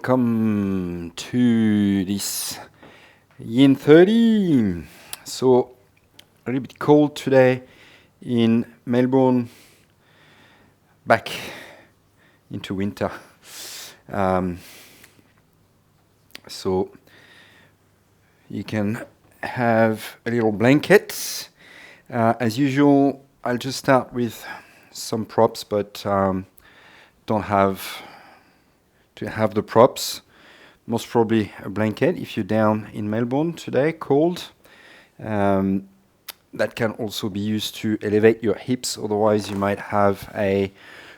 welcome to this Yin 30. So, a little bit cold today in Melbourne, back into winter. So, you can have a little blanket. As usual, I'll just start with some props, but don't have to have the props. Most probably a blanket if you're down in Melbourne today, cold. That can also be used to elevate your hips. Otherwise, you might have a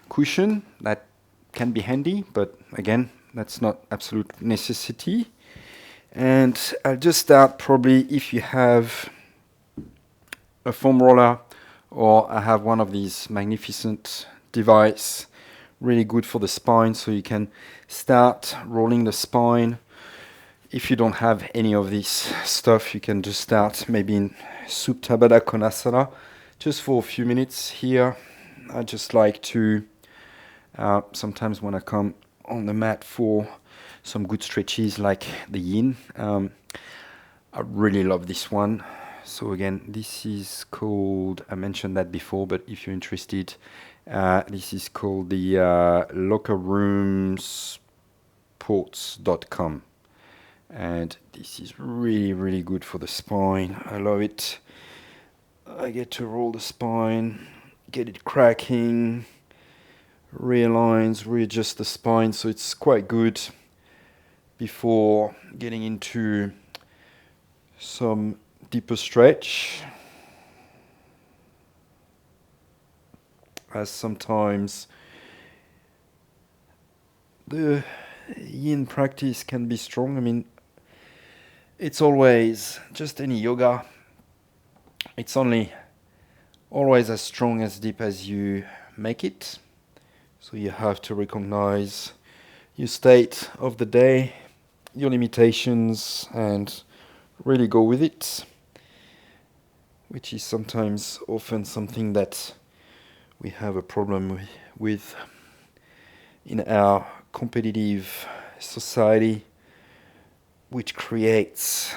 cushion that can be handy, but again, that's not absolute necessity. And I'll just start probably if you have a foam roller, or I have one of these magnificent device, really good for the spine, so you can start rolling the spine. If you don't have any of this stuff, you can just start maybe in Supta Baddha Konasana, just for a few minutes here. I just like to, sometimes when I come on the mat for some good stretches like the yin, I really love this one. So again, this is called, I mentioned that before, but if you're interested, this is called the lockerroomsports.com. And this is really, really good for the spine. I love it. I get to roll the spine, get it cracking, realigns, readjust the spine. So it's quite good before getting into some deeper stretch. As sometimes the yin practice can be strong. I mean, it's always, just any yoga, it's only always as strong as deep as you make it. So you have to recognize your state of the day, your limitations, and really go with it, which is sometimes often something that we have a problem with in our competitive society, which creates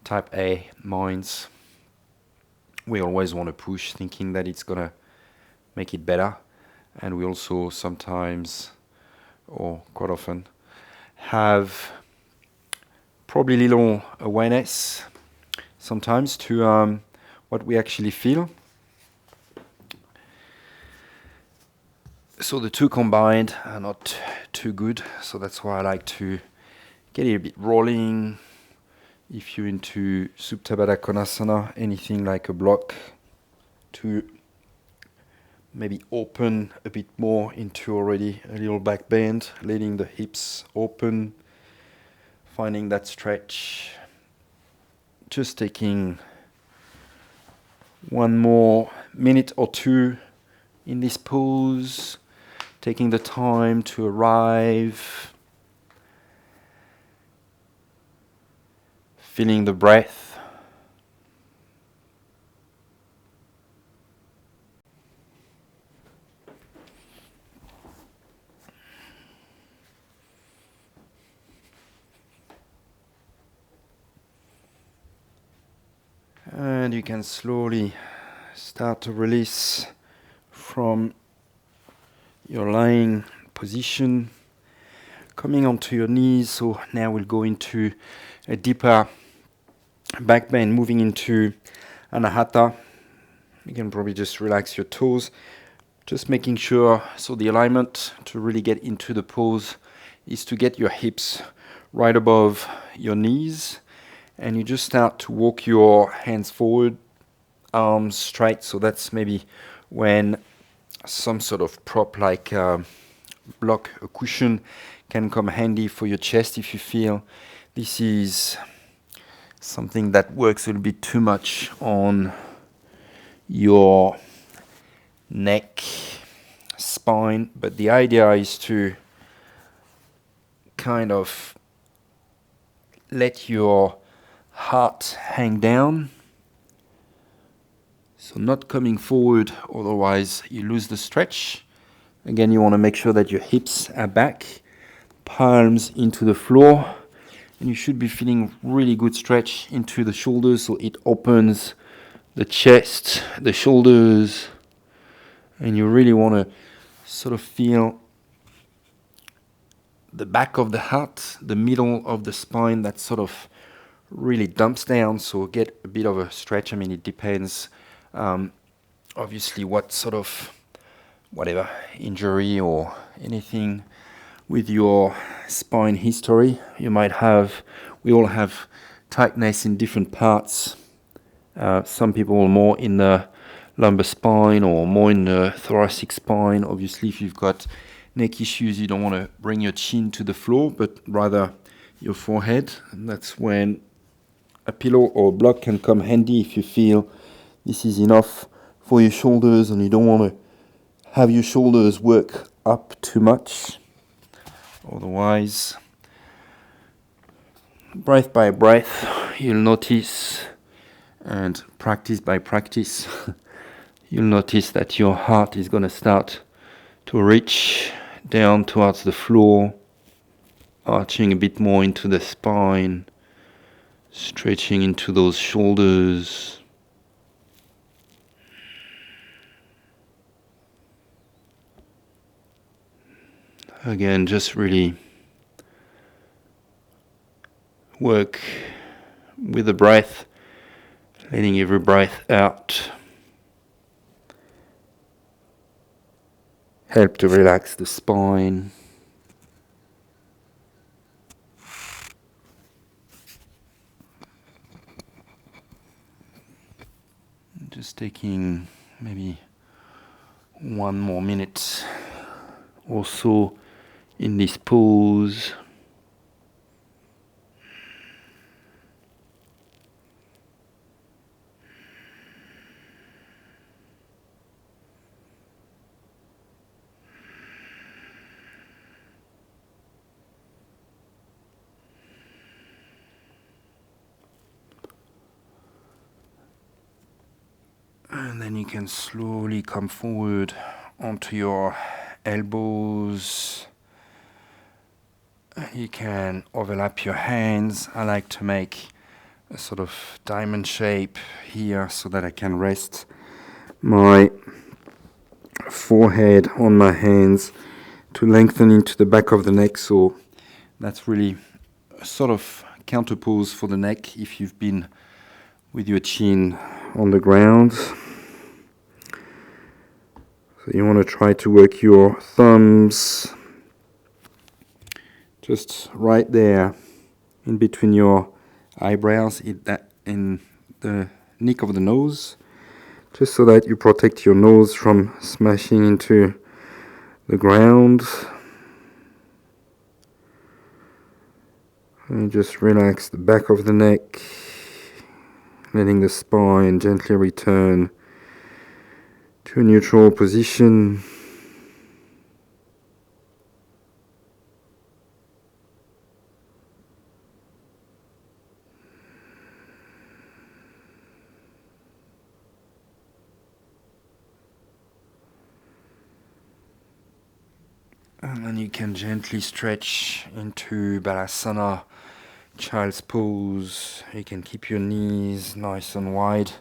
type A minds. We always want to push, thinking that it's gonna make it better, and we also sometimes, or quite often, have probably little awareness sometimes to what we actually feel. So the two combined are not too good, so that's why I like to get it a bit rolling. If you're into Supta Baddha Konasana, anything like a block, to maybe open a bit more into already a little back bend, letting the hips open, finding that stretch. Just taking one more minute or two in this pose, taking the time to arrive, feeling the breath. And you can slowly start to release from your lying position, coming onto your knees. So now we'll go into a deeper back bend, moving into Anahata. You can probably just relax your toes, just making sure, so the alignment to really get into the pose is to get your hips right above your knees, and you just start to walk your hands forward, arms straight. So that's maybe when some sort of prop like block, a cushion, can come handy for your chest if you feel this is something that works a little bit too much on your neck, spine. But the idea is to kind of let your heart hang down, so not coming forward, otherwise you lose the stretch. Again, you want to make sure that your hips are back, palms into the floor, and you should be feeling really good stretch into the shoulders, so it opens the chest, the shoulders, and you really want to sort of feel the back of the heart, the middle of the spine that sort of really dumps down, so get a bit of a stretch. I mean, it depends obviously what sort of whatever injury or anything with your spine history you might have. We all have tightness in different parts. Some people more in the lumbar spine or more in the thoracic spine. Obviously, if you've got neck issues, you don't want to bring your chin to the floor, but rather your forehead. And that's when a pillow or a block can come handy if you feel this is enough for your shoulders and you don't want to have your shoulders work up too much. Otherwise, breath by breath, you'll notice, and practice by practice, you'll notice that your heart is going to start to reach down towards the floor, arching a bit more into the spine, stretching into those shoulders. Again, just really work with the breath, letting every breath out help to relax the spine. Just taking maybe 1 more minute or so in this pose. And then you can slowly come forward onto your elbows. You can overlap your hands. I like to make a sort of diamond shape here so that I can rest my forehead on my hands to lengthen into the back of the neck. So that's really a sort of counter pose for the neck if you've been with your chin on the ground. So you want to try to work your thumbs just right there in between your eyebrows, in the nick of the nose, just so that you protect your nose from smashing into the ground. And just relax the back of the neck, letting the spine gently return to a neutral position. And then you can gently stretch into Balasana, child's pose. You can keep your knees nice and wide.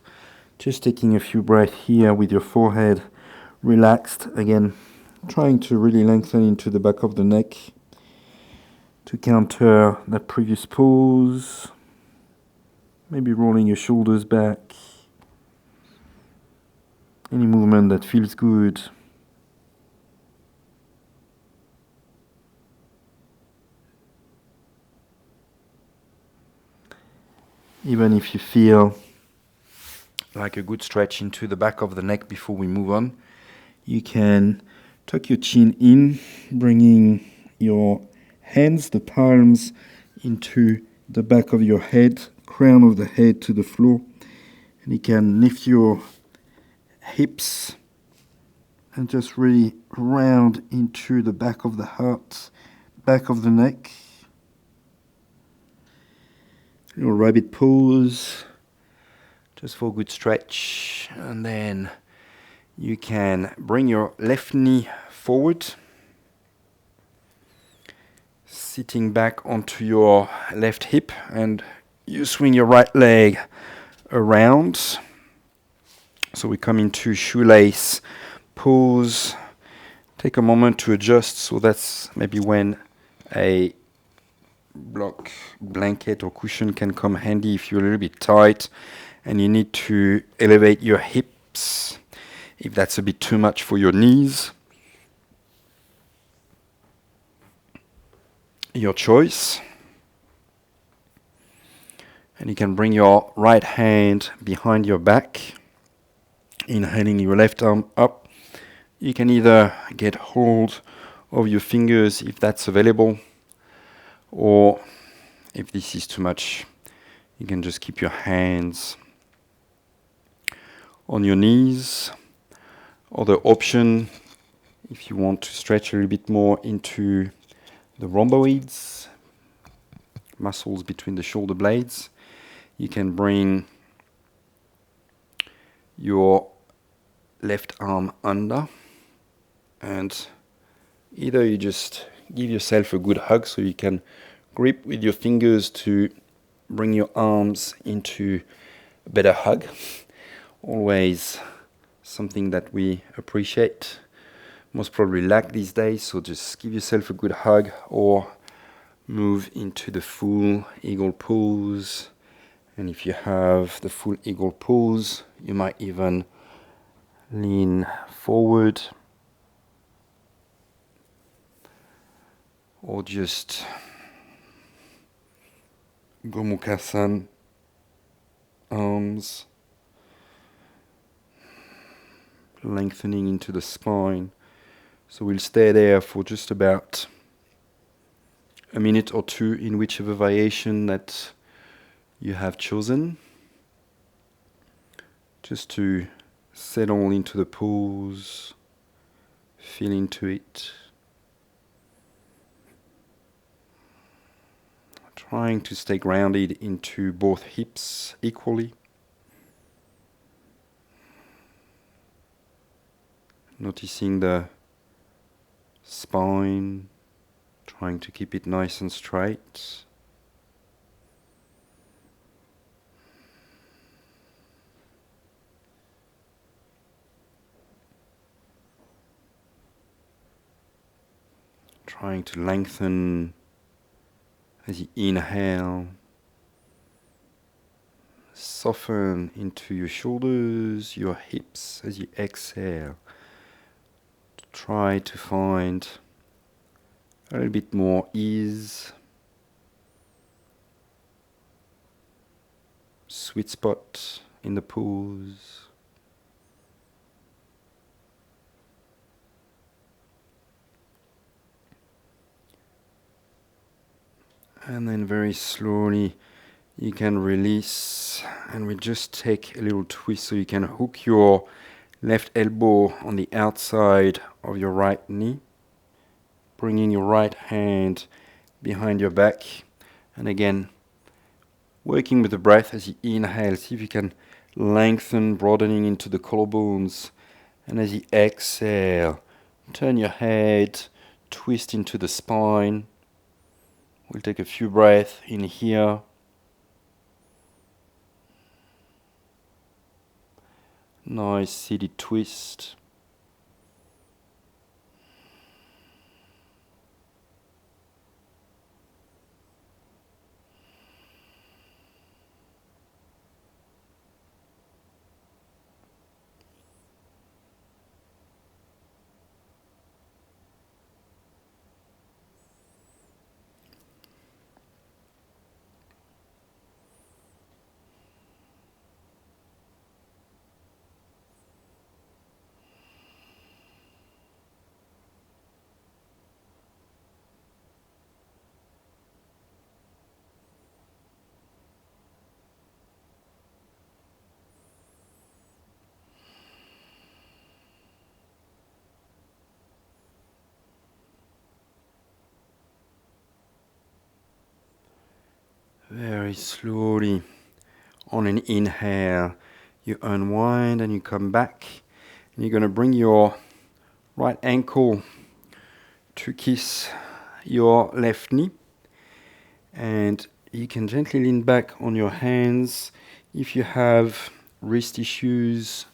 Just taking a few breaths here with your forehead relaxed. Again, trying to really lengthen into the back of the neck to counter that previous pose. Maybe rolling your shoulders back. Any movement that feels good. Even if you feel like a good stretch into the back of the neck before we move on, you can tuck your chin in, bringing your hands, the palms, into the back of your head, crown of the head to the floor. And you can lift your hips and just really round into the back of the heart, back of the neck. Your rabbit pose, just for a good stretch. And then you can bring your left knee forward, Sitting back onto your left hip, and you swing your right leg around. So we come into shoelace pose. Take a moment to adjust. So that's maybe when a blanket or cushion can come handy if you're a little bit tight and you need to elevate your hips if that's a bit too much for your knees. Your choice. And you can bring your right hand behind your back, inhaling your left arm up. You can either get hold of your fingers if that's available, or if this is too much, you can just keep your hands on your knees. Other option, if you want to stretch a little bit more into the rhomboids, muscles between the shoulder blades, you can bring your left arm under, and either you just give yourself a good hug so you can grip with your fingers to bring your arms into a better hug. Always something that we appreciate, most probably lack these days, so just give yourself a good hug or move into the full eagle pose. And if you have the full eagle pose, you might even lean forward or just Gomukhasan, arms lengthening into the spine. So we'll stay there for just about a minute or two in whichever variation that you have chosen, just to settle into the pose, feel into it. Trying to stay grounded into both hips equally. Noticing the spine, trying to keep it nice and straight. Trying to lengthen as you inhale. Soften into your shoulders, your hips as you exhale. Try to find a little bit more ease, sweet spot in the pose. And then very slowly you can release, and we just take a little twist so you can hook your left elbow on the outside of your right knee, bringing your right hand behind your back, and again working with the breath as you inhale. See if you can lengthen, broadening into the collarbones, and as you exhale, turn your head, twist into the spine. We'll take a few breaths in here. Nice seated twist. Very slowly, on an inhale, you unwind and you come back. And you're going to bring your right ankle to kiss your left knee, and you can gently lean back on your hands. If you have wrist issues,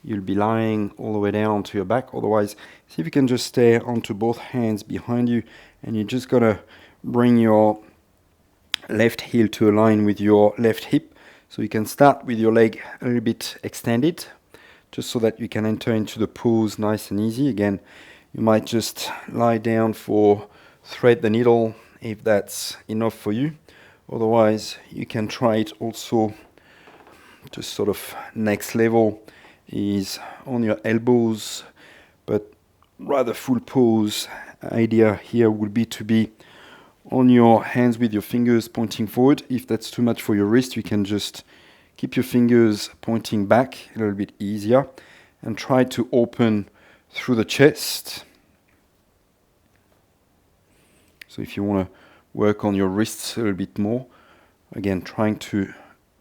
you'll be lying all the way down onto your back. Otherwise, see if you can just stay onto both hands behind you, and you're just gonna bring your left heel to align with your left hip. So you can start with your leg a little bit extended, just so that you can enter into the pose nice and easy. Again, you might just lie down for thread the needle if that's enough for you. Otherwise, you can try it also. Just sort of next level is on your elbows, but rather full pose. Idea here would be to be on your hands with your fingers pointing forward. If that's too much for your wrist, you can just keep your fingers pointing back, a little bit easier, and try to open through the chest. So if you want to work on your wrists a little bit more, again, trying to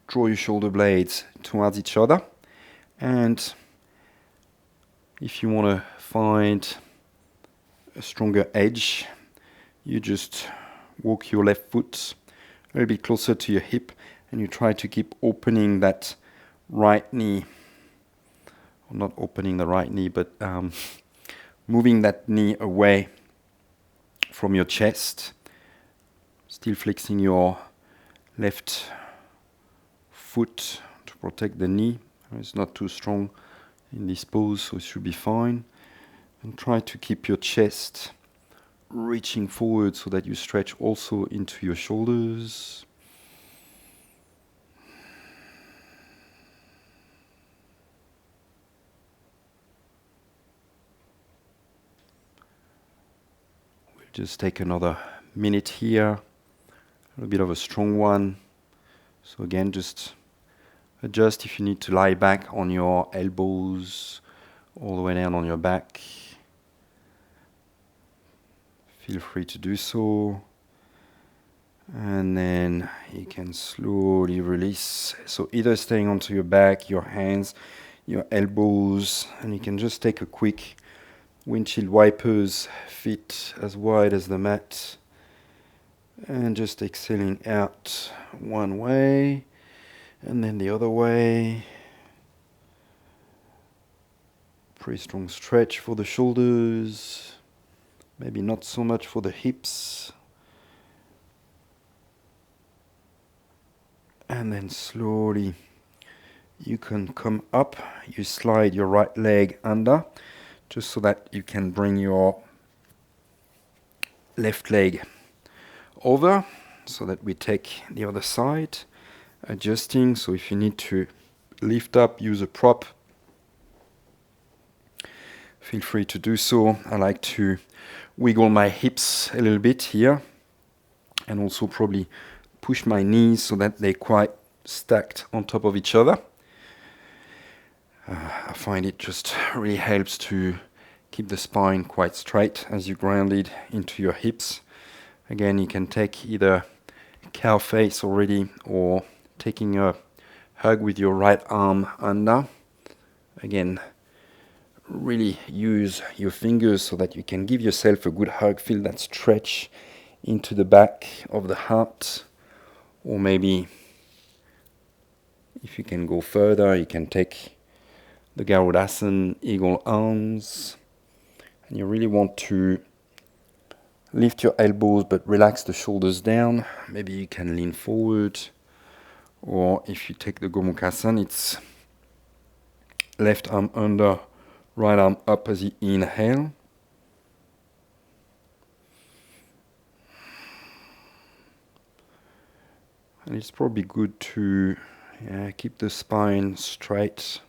draw your shoulder blades towards each other. And if you want to find a stronger edge, you just walk your left foot a little bit closer to your hip, and you try to keep opening that right knee. Or not opening the right knee, but moving that knee away from your chest. Still flexing your left foot to protect the knee. It's not too strong in this pose, so it should be fine. And try to keep your chest reaching forward so that you stretch also into your shoulders. We'll just take another minute here, a little bit of a strong one. So again, just adjust if you need to lie back on your elbows, all the way down on your back. Feel free to do so. And then you can slowly release. So either staying onto your back, your hands, your elbows, and you can just take a quick windshield wipers, feet as wide as the mat. And just exhaling out one way, and then the other way. Pretty strong stretch for the shoulders. Maybe not so much for the hips. And then slowly you can come up. You slide your right leg under, just so that you can bring your left leg over, so that we take the other side. Adjusting, so if you need to lift up, use a prop, feel free to do so. I like to wiggle my hips a little bit here, and also probably push my knees so that they're quite stacked on top of each other. I find it just really helps to keep the spine quite straight as you ground it into your hips. Again, you can take either cow face already, or taking a hug with your right arm under. Again, really use your fingers so that you can give yourself a good hug. Feel that stretch into the back of the heart. Or maybe, if you can go further, you can take the Garudasana, eagle arms. And you really want to lift your elbows but relax the shoulders down. Maybe you can lean forward. Or if you take the Gomukhasana, it's left arm under, right arm up as you inhale. And it's probably good to keep the spine straight.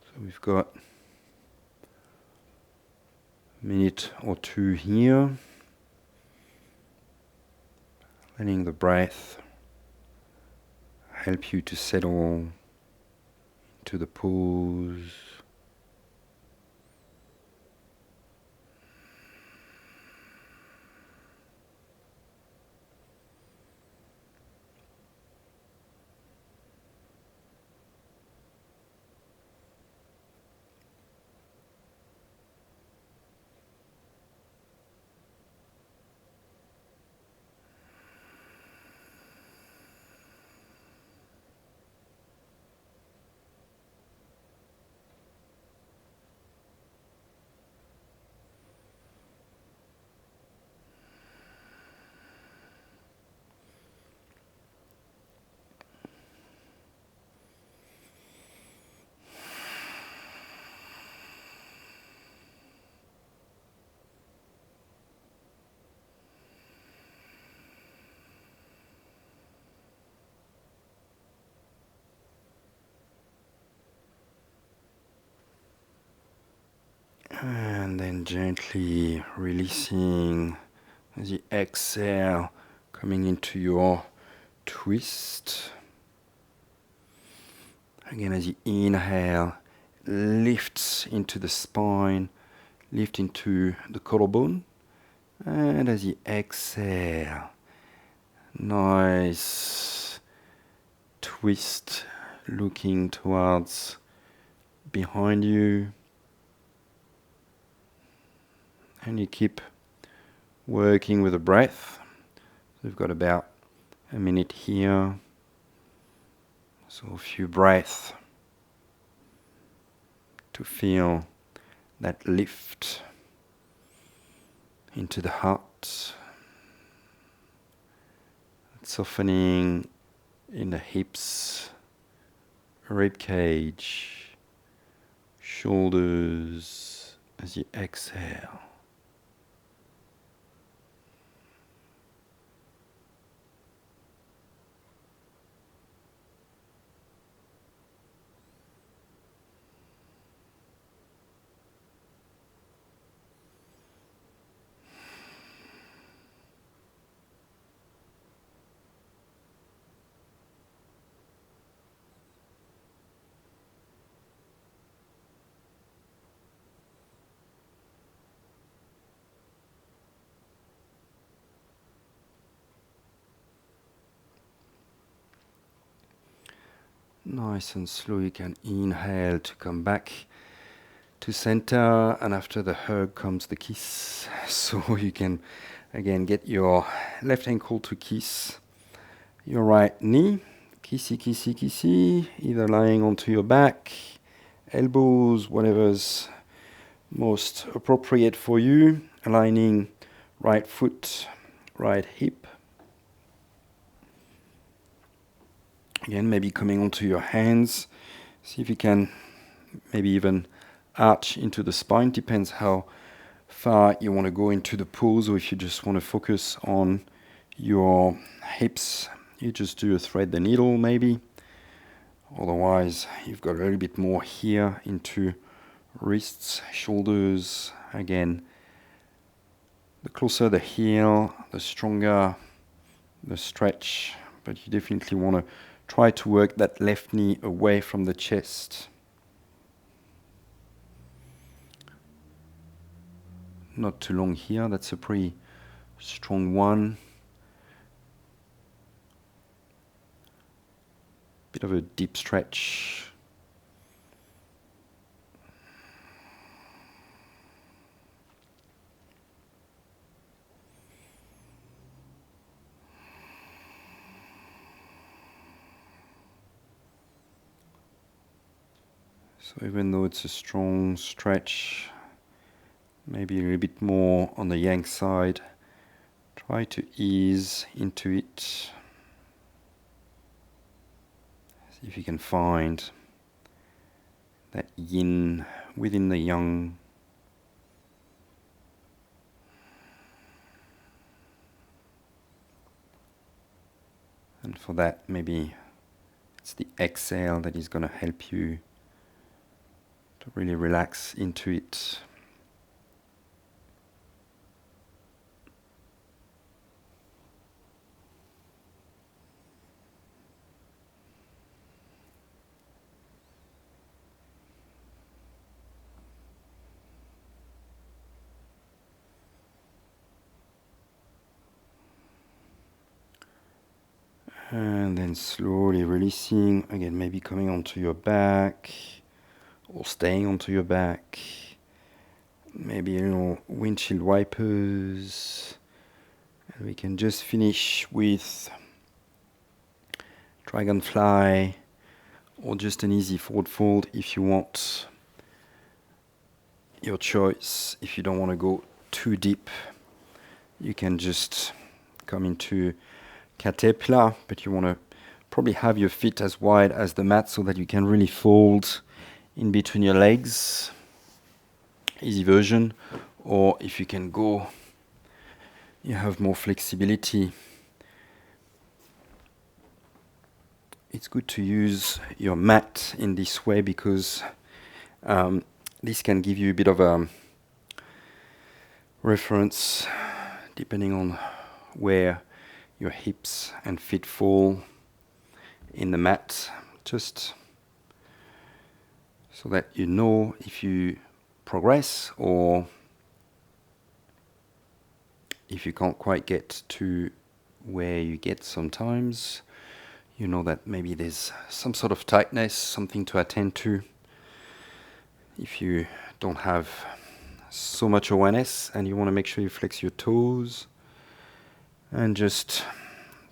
So we've got a minute or two here. Letting the breath help you to settle into the pose. And gently releasing as you exhale, coming into your twist. Again, as you inhale, lifts into the spine, lift into the collarbone. And as you exhale, nice twist, looking towards behind you. And you keep working with the breath. We've got about a minute here. So a few breaths to feel that lift into the heart, softening in the hips, rib cage, shoulders as you exhale. Nice and slow, you can inhale to come back to center, and after the hug comes the kiss. So you can again get your left ankle to kiss your right knee. Kissy, kissy, kissy, either lying onto your back, elbows, whatever's most appropriate for you. Aligning right foot, right hip. Again, maybe coming onto your hands. See if you can maybe even arch into the spine. Depends how far you want to go into the pose, or if you just want to focus on your hips, you just do a thread the needle maybe. Otherwise, you've got a little bit more here into wrists, shoulders. Again, the closer the heel, the stronger the stretch, but you definitely want to try to work that left knee away from the chest. Not too long here, that's a pretty strong one. Bit of a deep stretch. So even though it's a strong stretch, maybe a little bit more on the yang side, try to ease into it. See if you can find that yin within the yang. And for that, maybe it's the exhale that is going to help you to really relax into it. And then slowly releasing, again maybe coming onto your back or staying onto your back. Maybe a little windshield wipers. And we can just finish with Dragonfly or just an easy forward fold if you want. Your choice. If you don't want to go too deep, you can just come into Caterpillar, but you want to probably have your feet as wide as the mat so that you can really fold in between your legs. Easy version. Or if you can go, you have more flexibility. It's good to use your mat in this way because this can give you a bit of reference depending on where your hips and feet fall in the mat, just so that you know if you progress or if you can't quite get to where you get sometimes. You know that maybe there's some sort of tightness, something to attend to. If you don't have so much awareness and you want to make sure you flex your toes and just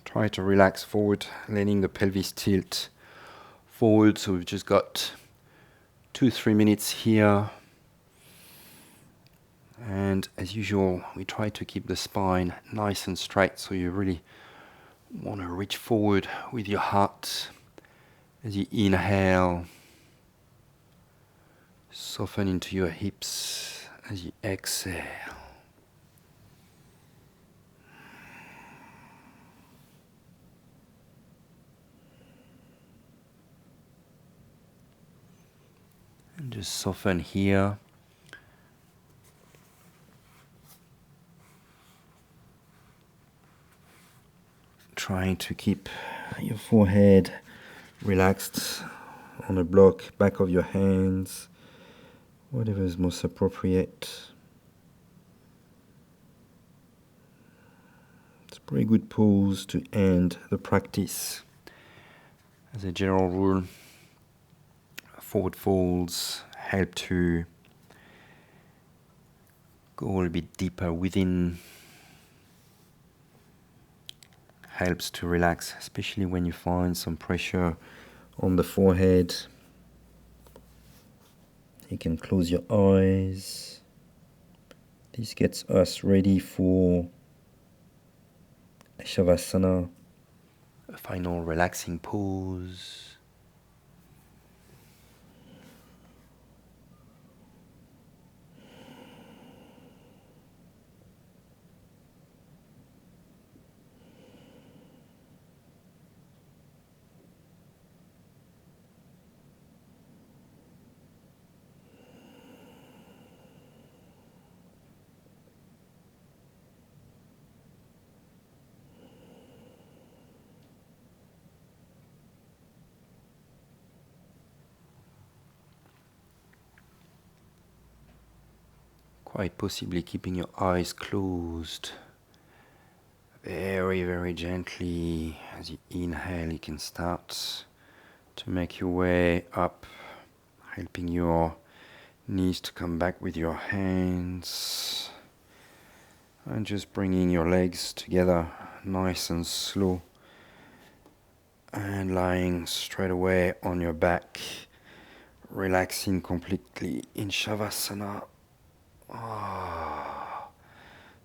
try to relax forward, letting the pelvis tilt forward. So we've just got 2-3 minutes here. And as usual, we try to keep the spine nice and straight, so you really want to reach forward with your heart as you inhale. Soften into your hips as you exhale. And just soften here. Trying to keep your forehead relaxed on a block, back of your hands, whatever is most appropriate. It's a pretty good pose to end the practice. As a general rule, forward folds help to go a little bit deeper within. Helps to relax, especially when you find some pressure on the forehead. You can close your eyes. This gets us ready for Shavāsana, a final relaxing pose. Quite possibly keeping your eyes closed. Very, very gently. As you inhale, you can start to make your way up, helping your knees to come back with your hands. And just bringing your legs together, nice and slow. And lying straight away on your back, relaxing completely in Shavāsana.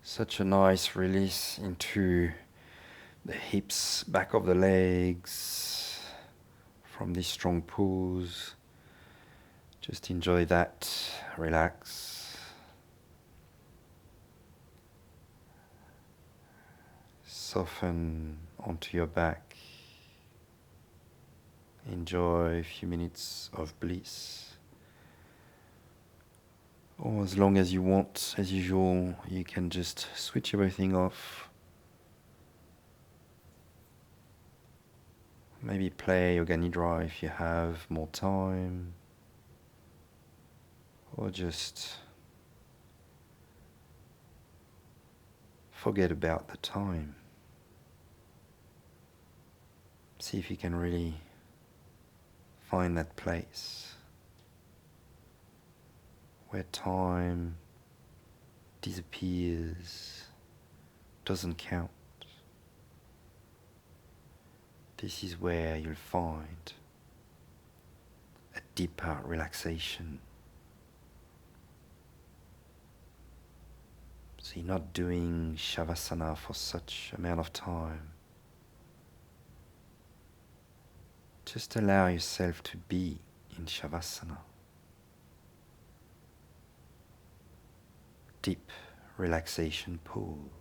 Such a nice release into the hips, back of the legs from this strong pose. Just enjoy that, relax. Soften onto your back. Enjoy a few minutes of bliss. Or as long as you want, as usual, you can just switch everything off. Maybe play Yoga Nidra if you have more time. Or just forget about the time. See if you can really find that place where time disappears, doesn't count. This is where you'll find a deeper relaxation. So you're not doing Shavāsana for such amount of time. Just allow yourself to be in Shavāsana. Deep relaxation pose.